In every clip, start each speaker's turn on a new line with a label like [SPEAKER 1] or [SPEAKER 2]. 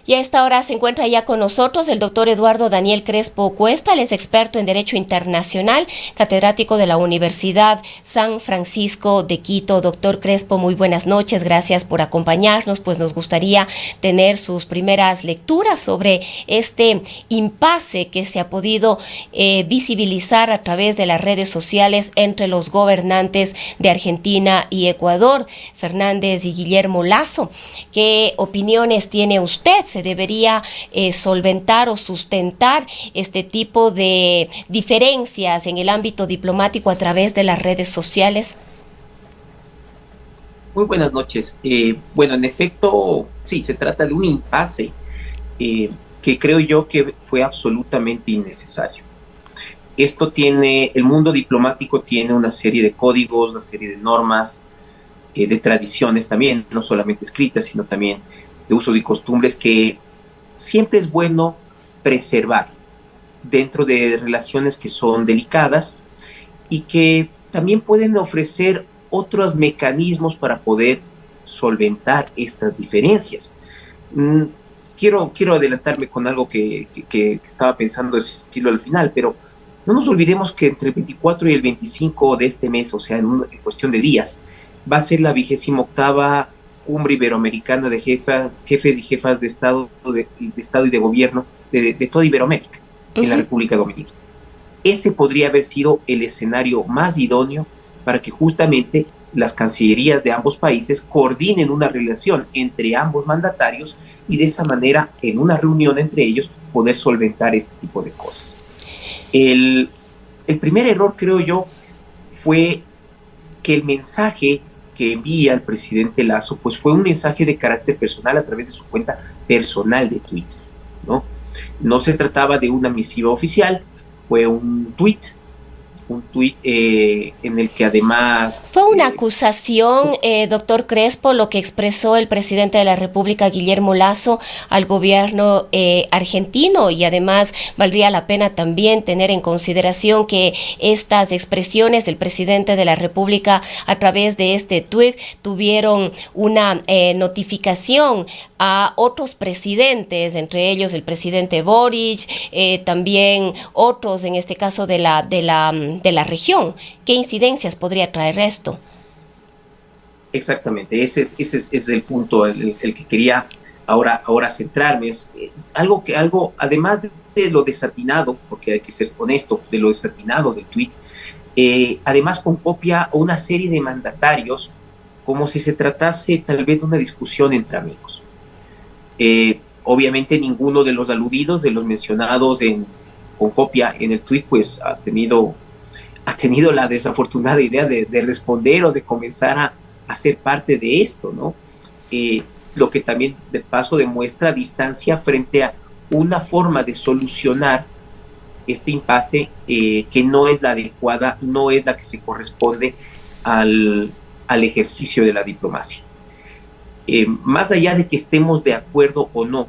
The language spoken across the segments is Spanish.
[SPEAKER 1] Y a esta hora se encuentra ya con nosotros el doctor Eduardo Daniel Crespo Cuesta. Él es experto en Derecho Internacional, catedrático de la Universidad San Francisco de Quito. Doctor Crespo, muy buenas noches. Gracias por acompañarnos. Pues nos gustaría tener sus primeras lecturas sobre este impasse que se ha podido visibilizar a través de las redes sociales entre los gobernantes de Argentina y Ecuador, Fernández y Guillermo Lasso. ¿Qué opiniones tiene usted? ¿Se debería solventar o sustentar este tipo de diferencias en el ámbito diplomático a través de las redes sociales?
[SPEAKER 2] Muy buenas noches. Bueno, en efecto, sí, se trata de un impasse que creo yo que fue absolutamente innecesario. El mundo diplomático tiene una serie de códigos, una serie de normas, de tradiciones también, no solamente escritas, sino también de usos y costumbres que siempre es bueno preservar dentro de relaciones que son delicadas y que también pueden ofrecer otros mecanismos para poder solventar estas diferencias. Mm, quiero adelantarme con algo que estaba pensando decirlo al final, pero no nos olvidemos que entre el 24 y el 25 de este mes, o sea, en cuestión de días, va a ser la 28ª Cumbre Iberoamericana de jefes y jefas de Estado y de Gobierno de toda Iberoamérica, en la
[SPEAKER 1] Uh-huh.
[SPEAKER 2] República Dominicana. Ese podría haber sido el escenario más idóneo para que justamente las cancillerías de ambos países coordinen una relación entre ambos mandatarios y de esa manera, en una reunión entre ellos, poder solventar este tipo de cosas. El, el primer error, creo yo, fue que el mensaje que envía el presidente Lasso, pues fue un mensaje de carácter personal a través de su cuenta personal de Twitter, ¿no? No se trataba de una misiva oficial, fue un tuit en el que
[SPEAKER 1] Fue
[SPEAKER 2] además...
[SPEAKER 1] una acusación, doctor Crespo, lo que expresó el presidente de la República, Guillermo Lasso, al gobierno argentino, y además valdría la pena también tener en consideración que estas expresiones del presidente de la República a través de este tuit tuvieron una notificación a otros presidentes, entre ellos el presidente Boric, también otros, en este caso de la región. ¿Qué incidencias podría traer esto?
[SPEAKER 2] Exactamente, ese es el punto el que quería ahora centrarme. Algo, además de lo desatinado, porque hay que ser honesto, de lo desatinado del tuit, además con copia una serie de mandatarios como si se tratase tal vez de una discusión entre amigos. Obviamente ninguno de los aludidos, de los mencionados con copia en el tuit, pues ha tenido la desafortunada idea de responder o de comenzar a ser parte de esto, ¿no? Lo que también de paso demuestra distancia frente a una forma de solucionar este impasse que no es la adecuada, no es la que se corresponde al ejercicio de la diplomacia. Más allá de que estemos de acuerdo o no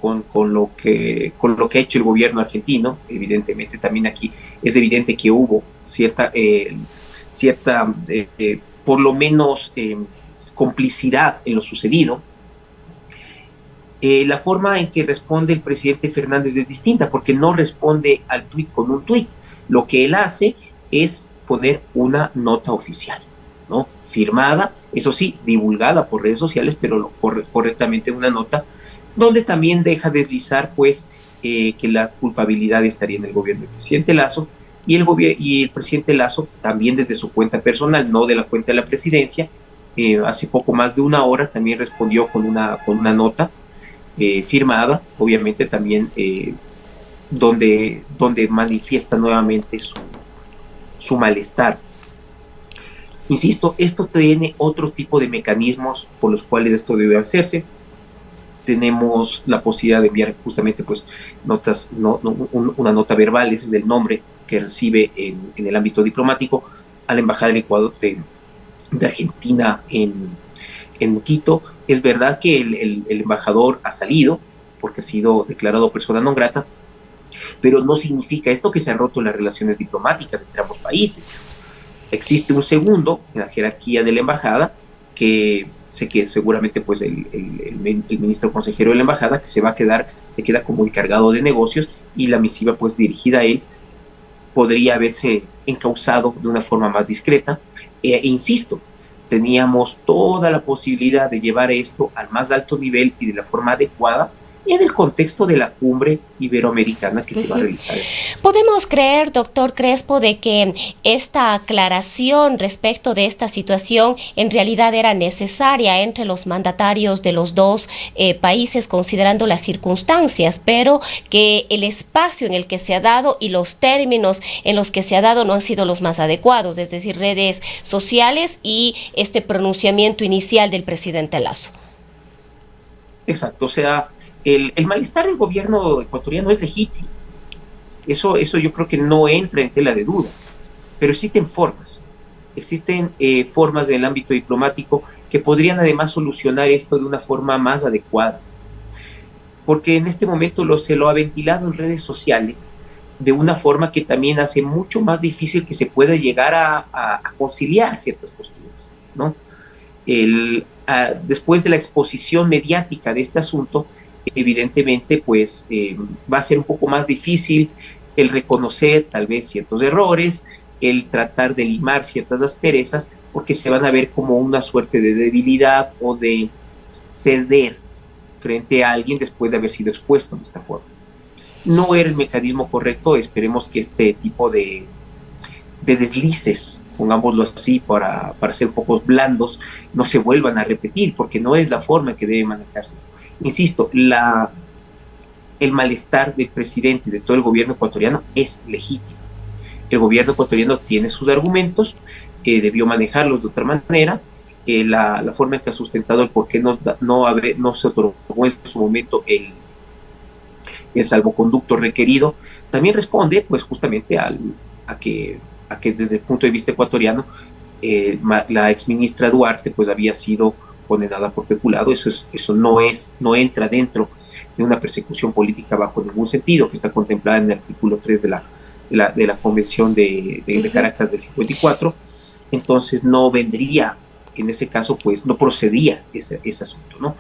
[SPEAKER 2] con lo que ha hecho el gobierno argentino, evidentemente también aquí es evidente que hubo cierta por lo menos complicidad en lo sucedido. La forma en que responde el presidente Fernández es distinta, porque no responde al tuit con un tuit. Lo que él hace es poner una nota oficial, ¿no? Firmada, eso sí, divulgada por redes sociales, pero correctamente una nota, donde también deja deslizar, pues, que la culpabilidad estaría en el gobierno del presidente Lasso, y el presidente Lasso, también desde su cuenta personal, no de la cuenta de la presidencia, hace poco más de una hora también respondió con una nota firmada, obviamente también donde manifiesta nuevamente su malestar. Insisto, esto tiene otro tipo de mecanismos por los cuales esto debe hacerse. Tenemos la posibilidad de enviar justamente pues notas, una nota verbal, ese es el nombre que recibe en el ámbito diplomático, a la Embajada del Ecuador de Argentina en Quito. Es verdad que el embajador ha salido porque ha sido declarado persona non grata, pero no significa esto que se han roto las relaciones diplomáticas entre ambos países. Existe un segundo en la jerarquía de la embajada que sé que seguramente pues el ministro consejero de la embajada, que se queda como encargado de negocios, y la misiva pues dirigida a él podría haberse encauzado de una forma más discreta. Insisto, teníamos toda la posibilidad de llevar esto al más alto nivel y de la forma adecuada en el contexto de la cumbre iberoamericana que se va a realizar.
[SPEAKER 1] ¿Podemos creer, doctor Crespo, de que esta aclaración respecto de esta situación en realidad era necesaria entre los mandatarios de los dos países, considerando las circunstancias, pero que el espacio en el que se ha dado y los términos en los que se ha dado no han sido los más adecuados, es decir, redes sociales y este pronunciamiento inicial del presidente Lasso?
[SPEAKER 2] Exacto, o sea, el malestar del gobierno ecuatoriano es legítimo. Eso yo creo que no entra en tela de duda, pero existen formas en el ámbito diplomático que podrían además solucionar esto de una forma más adecuada, porque en este momento se lo ha ventilado en redes sociales de una forma que también hace mucho más difícil que se pueda llegar a conciliar ciertas posturas, ¿no? Después de la exposición mediática de este asunto, evidentemente pues va a ser un poco más difícil el reconocer tal vez ciertos errores, el tratar de limar ciertas asperezas, porque se van a ver como una suerte de debilidad o de ceder frente a alguien después de haber sido expuesto de esta forma. No era el mecanismo correcto. Esperemos que este tipo de deslices, pongámoslo así, para ser un poco blandos, no se vuelvan a repetir, porque no es la forma en que debe manejarse esto. Insisto, el malestar del presidente y de todo el gobierno ecuatoriano es legítimo. El gobierno ecuatoriano tiene sus argumentos, debió manejarlos de otra manera. La forma en que ha sustentado el por qué no se otorgó en su momento el salvoconducto requerido, también responde pues justamente a que desde el punto de vista ecuatoriano la exministra Duarte pues había sido condenada por peculado. Eso no entra dentro de una persecución política bajo ningún sentido, que está contemplada en el artículo 3 de la Convención de Caracas del 54. Entonces no vendría, en ese caso pues no procedía ese asunto, ¿no?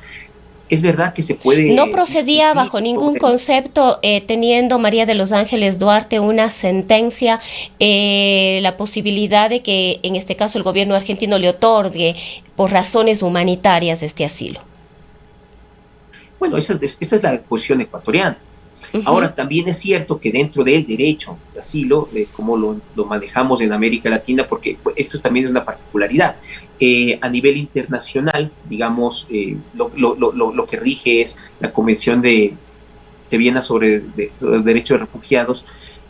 [SPEAKER 2] Es verdad que se puede...
[SPEAKER 1] No procedía bajo ningún concepto, teniendo María de los Ángeles Duarte una sentencia, la posibilidad de que en este caso el gobierno argentino le otorgue por razones humanitarias este asilo.
[SPEAKER 2] Bueno, esa es la posición ecuatoriana. Ahora, también es cierto que dentro del derecho de asilo, como lo manejamos en América Latina, porque esto también es una particularidad, a nivel internacional, digamos, lo que rige es la Convención de Viena sobre el Derecho de Refugiados,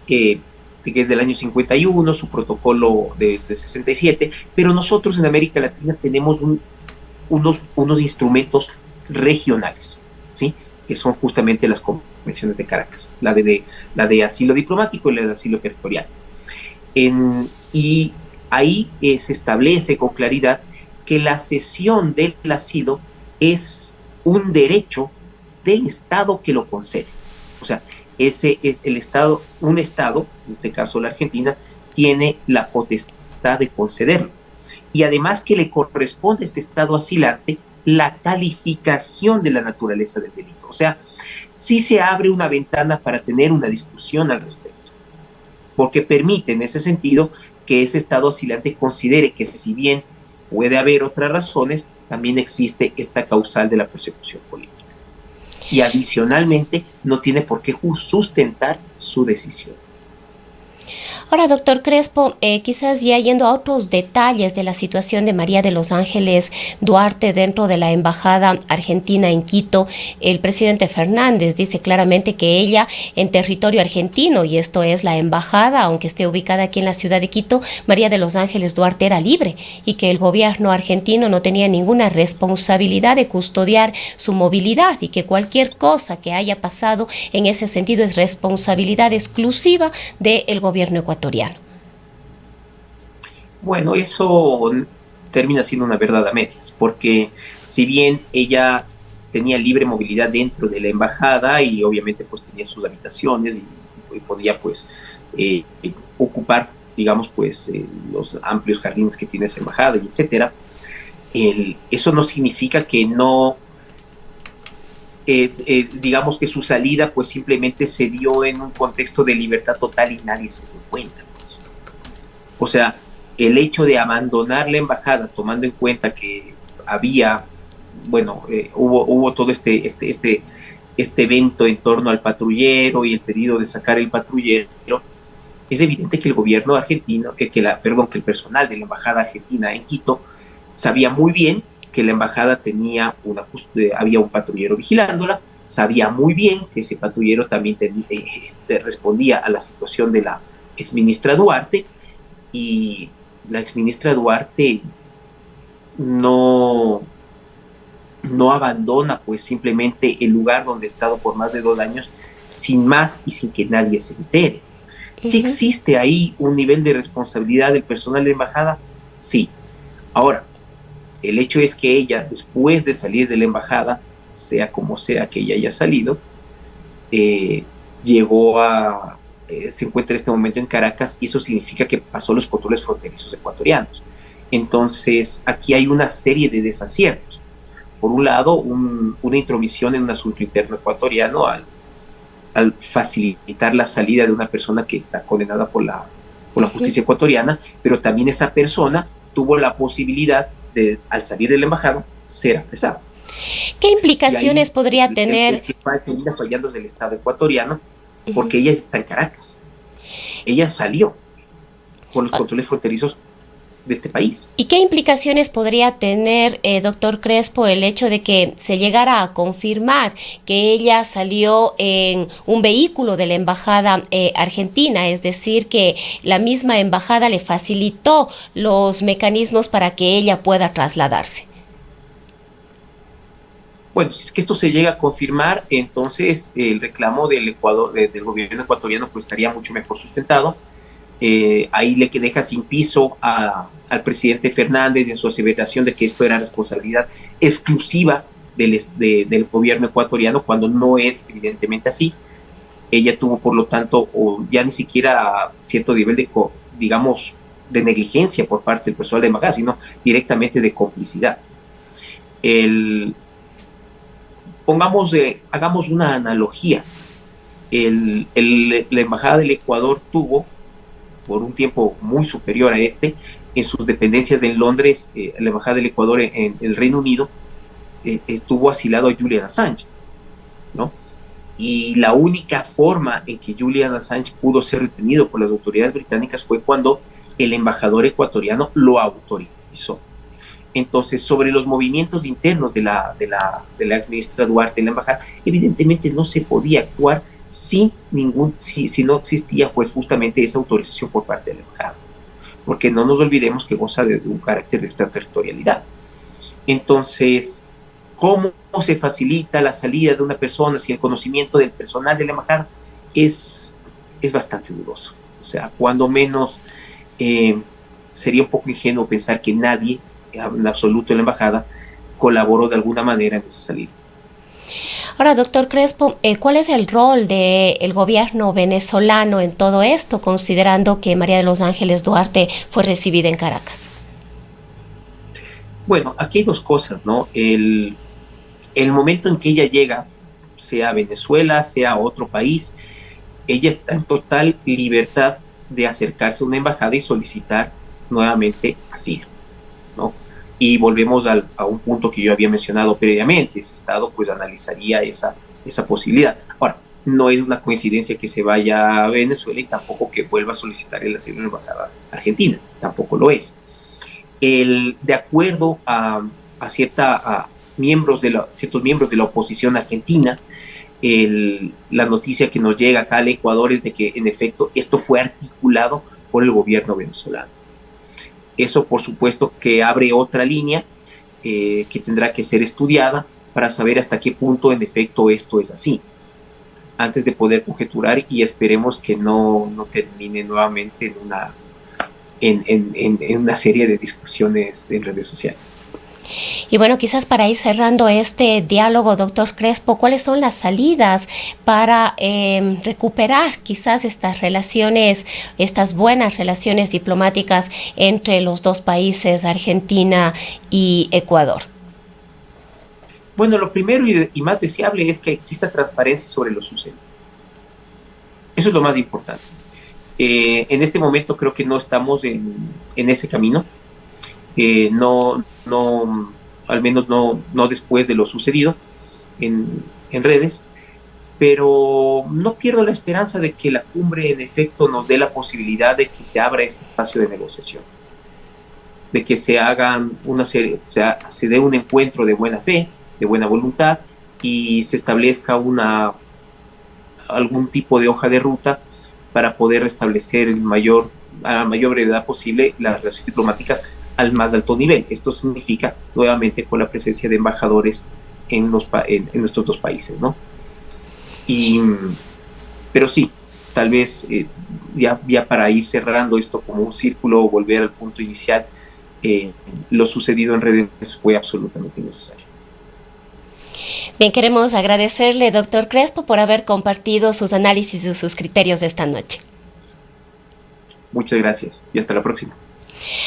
[SPEAKER 2] que es del año 51, su protocolo de 67, pero nosotros en América Latina tenemos unos instrumentos regionales, ¿sí?, que son justamente las convenciones de Caracas, la de asilo diplomático y la de asilo territorial. Y ahí se establece con claridad que la cesión del asilo es un derecho del Estado que lo concede. O sea, ese es un Estado, en este caso la Argentina, tiene la potestad de concederlo. Y además que le corresponde a este Estado asilante la calificación de la naturaleza del delito. O sea, sí se abre una ventana para tener una discusión al respecto, porque permite en ese sentido que ese Estado asilante considere que, si bien puede haber otras razones, también existe esta causal de la persecución política. Y adicionalmente no tiene por qué sustentar su decisión.
[SPEAKER 1] Ahora, doctor Crespo, quizás ya yendo a otros detalles de la situación de María de los Ángeles Duarte dentro de la Embajada Argentina en Quito, el presidente Fernández dice claramente que ella en territorio argentino, y esto es la embajada, aunque esté ubicada aquí en la ciudad de Quito, María de los Ángeles Duarte era libre y que el gobierno argentino no tenía ninguna responsabilidad de custodiar su movilidad y que cualquier cosa que haya pasado en ese sentido es responsabilidad exclusiva del gobierno ecuatoriano.
[SPEAKER 2] Bueno, eso termina siendo una verdad a medias, porque si bien ella tenía libre movilidad dentro de la embajada y obviamente pues tenía sus habitaciones y podía pues ocupar, digamos, pues los amplios jardines que tiene esa embajada y etcétera, Eso no significa que no, digamos que su salida pues simplemente se dio en un contexto de libertad total y nadie se dio cuenta, pues. O sea, el hecho de abandonar la embajada, tomando en cuenta que había, bueno, hubo todo este evento en torno al patrullero y el pedido de sacar el patrullero, es evidente que el gobierno argentino, que el personal de la embajada argentina en Quito sabía muy bien que la embajada había un patrullero vigilándola, sabía muy bien que ese patrullero también respondía a la situación de la exministra Duarte, y la exministra Duarte no, no abandona pues simplemente el lugar donde ha estado por más de 2 años sin más y sin que nadie se entere. ¿Sí existe ahí un nivel de responsabilidad del personal de la embajada? Sí. Ahora, el hecho es que ella, después de salir de la embajada, sea como sea que ella haya salido, se encuentra en este momento en Caracas, y eso significa que pasó los controles fronterizos ecuatorianos. Entonces, aquí hay una serie de desaciertos. Por un lado, una intromisión en un asunto interno ecuatoriano al facilitar la salida de una persona que está condenada por la justicia ecuatoriana, pero también esa persona tuvo la posibilidad de, al salir de la embajada, ser apresada.
[SPEAKER 1] ¿Qué implicaciones podría tener?
[SPEAKER 2] Que termina fallando del Estado ecuatoriano, porque ella está en Caracas. Ella salió por los controles fronterizos de este país.
[SPEAKER 1] ¿Y qué implicaciones podría tener, doctor Crespo, el hecho de que se llegara a confirmar que ella salió en un vehículo de la embajada argentina? Es decir, que la misma embajada le facilitó los mecanismos para que ella pueda trasladarse.
[SPEAKER 2] Bueno, si es que esto se llega a confirmar, entonces el reclamo del gobierno ecuatoriano pues estaría mucho mejor sustentado. Ahí le que deja sin piso al presidente Fernández en su aseveración de que esto era responsabilidad exclusiva del gobierno ecuatoriano, cuando no es evidentemente así. Ella tuvo, por lo tanto, ya ni siquiera cierto nivel digamos, de negligencia por parte del personal de embajada, sino directamente de complicidad. Hagamos una analogía. La embajada del Ecuador tuvo, por un tiempo muy superior a en sus dependencias en Londres, la embajada del Ecuador en el Reino Unido tuvo asilado a Julian Assange, ¿no? Y la única forma en que Julian Assange pudo ser retenido por las autoridades británicas fue cuando el embajador ecuatoriano lo autorizó. Entonces, sobre los movimientos internos de la exministra Duarte en la embajada, evidentemente no se podía actuar si no existía pues justamente esa autorización por parte de la embajada, porque no nos olvidemos que goza de un carácter de extraterritorialidad. Entonces, ¿cómo se facilita la salida de una persona sin el conocimiento del personal de la embajada? Es bastante dudoso. O sea, cuando menos sería un poco ingenuo pensar que nadie en absoluto en la embajada colaboró de alguna manera en esa salida.
[SPEAKER 1] Ahora, doctor Crespo, ¿cuál es el rol del gobierno venezolano en todo esto, considerando que María de los Ángeles Duarte fue recibida en Caracas?
[SPEAKER 2] Bueno, aquí hay dos cosas, ¿no? El momento en que ella llega, sea a Venezuela, sea a otro país, ella está en total libertad de acercarse a una embajada y solicitar nuevamente asilo, ¿no? Y volvemos a un punto que yo había mencionado previamente. Ese Estado pues analizaría esa posibilidad. Ahora, no es una coincidencia que se vaya a Venezuela y tampoco que vuelva a solicitar el asilo en la embajada argentina, tampoco lo es. De acuerdo a ciertos miembros de la oposición argentina, la noticia que nos llega acá al Ecuador es de que en efecto esto fue articulado por el gobierno venezolano. Eso, por supuesto, que abre otra línea que tendrá que ser estudiada para saber hasta qué punto, en efecto, esto es así, antes de poder conjeturar, y esperemos que no termine nuevamente en una serie de discusiones en redes sociales.
[SPEAKER 1] Y bueno, quizás para ir cerrando este diálogo, doctor Crespo, ¿cuáles son las salidas para recuperar quizás estas relaciones, estas buenas relaciones diplomáticas entre los dos países, Argentina y Ecuador?
[SPEAKER 2] Bueno, lo primero y más deseable es que exista transparencia sobre lo sucedido. Eso es lo más importante. En este momento creo que no estamos en ese camino. No, al menos no después de lo sucedido en redes, pero no pierdo la esperanza de que la cumbre en efecto nos dé la posibilidad de que se abra ese espacio de negociación, de que se hagan una serie, se dé un encuentro de buena fe, de buena voluntad y se establezca algún tipo de hoja de ruta para poder restablecer a la mayor brevedad posible las relaciones diplomáticas al más alto nivel. Esto significa, nuevamente, con la presencia de embajadores en nuestros dos países, ¿no? Pero sí, tal vez ya para ir cerrando esto como un círculo, volver al punto inicial, lo sucedido en redes fue absolutamente necesario.
[SPEAKER 1] Bien, queremos agradecerle, doctor Crespo, por haber compartido sus análisis y sus criterios de esta noche.
[SPEAKER 2] Muchas gracias y hasta la próxima.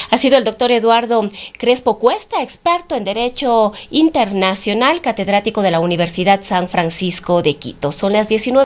[SPEAKER 1] Ha sido el doctor Eduardo Crespo Cuesta, experto en Derecho Internacional, catedrático de la Universidad San Francisco de Quito. Son las 19.